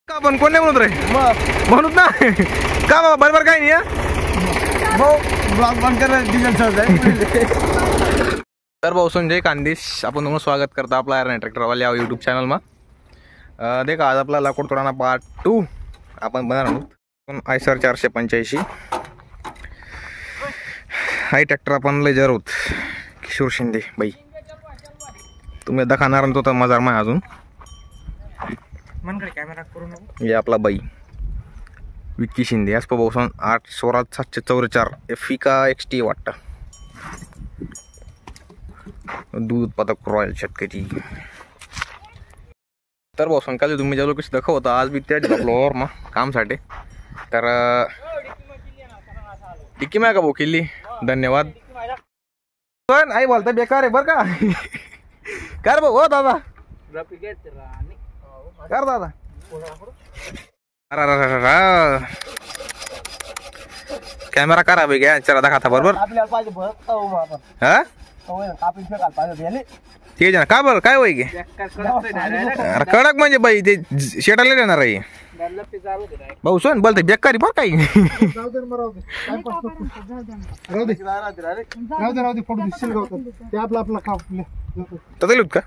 का पण कोण नाही म्हणत रे म्हणूत ना का बाबा बरोबर काय नाही ब्लॉग बंद कर डिझेल सहज आहे तर भाऊ संजय कांदेश आपण तुम्हाला स्वागत करता आपला आयरन ट्रॅक्टरवाले यूट्यूब चॅनलमा देखा आज आपला लाकूड तोडाना पार्ट 2 आपण बनवणार आहोत आयसर 485 हाय ट्रॅक्टर आपण लय जर होत किशोर शिंदे बाई तुम्ही दाखवणार तो तर मजार मा अजून मनकडे कॅमेरा करू नको हे आपला बाई विक्की शिंदे एस पासून 8/16/744 एफी का XT वाटतं दूध उत्पादक रॉयल शेतकरी तर भाऊ काल तुम्ही ज्या लोकेशन दाखवता आज बी त्याच फ्लोअर मा कामसाठी तर टिक्की माय का भाऊ किल्ली धन्यवाद पण आई बोलता बेकार आहे बरं का कर भाऊ हो दादा कर दादा अरे कॅमेरा करा बे घ्या चला दाखवता बरोबर आपल्याला पाहिजे भरत आपण हा कापी फेकाल पाहिजे याने ठीक आहे ना का बरं काय होय गे अरे कडक म्हणजे बाई ते शेटाला देणार आहे भाऊ सोन बोलते बेकारी बरं काही तसलूत का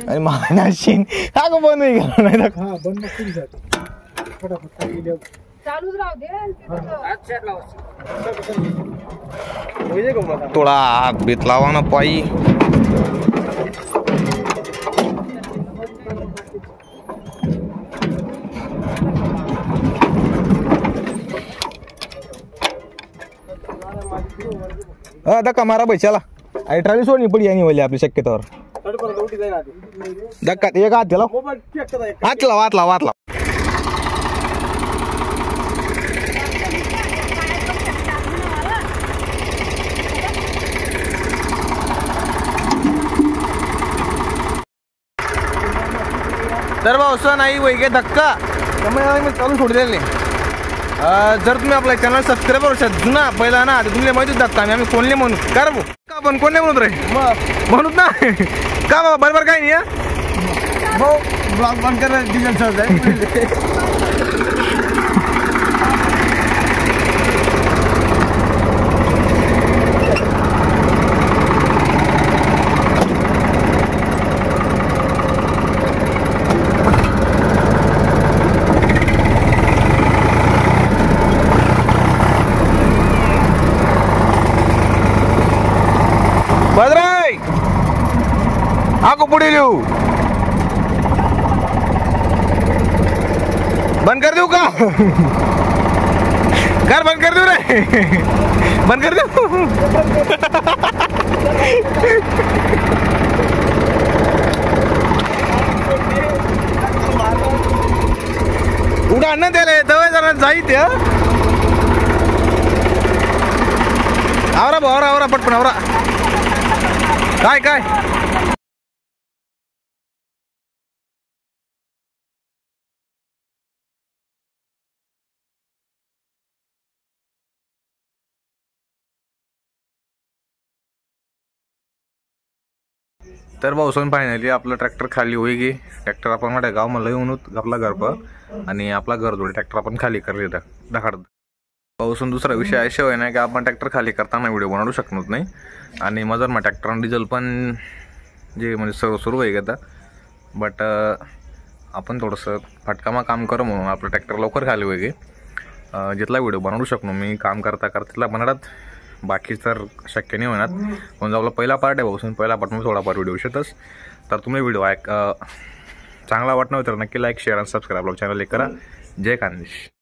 अरे मानाशीन का गो बंद नाही करा नाही तर हां बंद करू जात फटाफट चालूच राहू दे थोडा हात बीत लावा ना पायी धक्का मारा भाई चला आई ट्रॉली सोडणी पडी आणि वली आपली शक्यतोवर धक्का एक हात दिला हात लावा तर भाऊ असं नाही वैगे धक्का त्यामुळे मी चालू सोडू दिले जर तुम्ही आपला चॅनल सबस्क्राईब करू शकता जुना पहिला ना तुम्ही माहिती धक्का आम्ही कोणले म्हणू का रे का पण कोण नाही म्हणत रे म्हणूत ना का बाबा बरोबर काय नाही भाऊ ब्लॉग बंद कर डिझेल सहज आहे बदराई आको पुढे लिहू बंद कर देऊ का कर बंद कर देऊ रे बंद कर देऊ उडा न त्याला तवे जरा जाईत आवरा भाऊ आवरा पटपण आवरा काय तर भाऊ सोन फायनली आपलं ट्रॅक्टर खाली होई गे ट्रॅक्टर आपण माझ्या गाव मला येऊन आपला घर आणि आपला घर जोडे ट्रॅक्टर आपण खाली करले दाखड पाऊसून दुसरा विषय असा आहे ना की आपण ट्रॅक्टर खाली करताना व्हिडिओ बनवू शकत नाही आणि मजर मग ट्रॅक्टर आणि डिझेल पण जे म्हणजे सुरू आहे आता बट आपण थोडंसं फटकामा काम करू म्हणून आपलं ट्रॅक्टर लवकर खाली होई गे जिथला व्हिडिओ बनवू शकलो मी काम करता तिथला बनवत बाकी तर शक्य नाही होणार म्हणजे आपला पहिला पार्ट आहे भाऊसून पहिला पार्ट मग थोडाफार व्हिडिओ येतच तर तुम्ही व्हिडिओ चांगला वाटणार तर नक्की लाईक शेअर आणि सबस्क्राईब आपलं चॅनल करा जय कांदेश.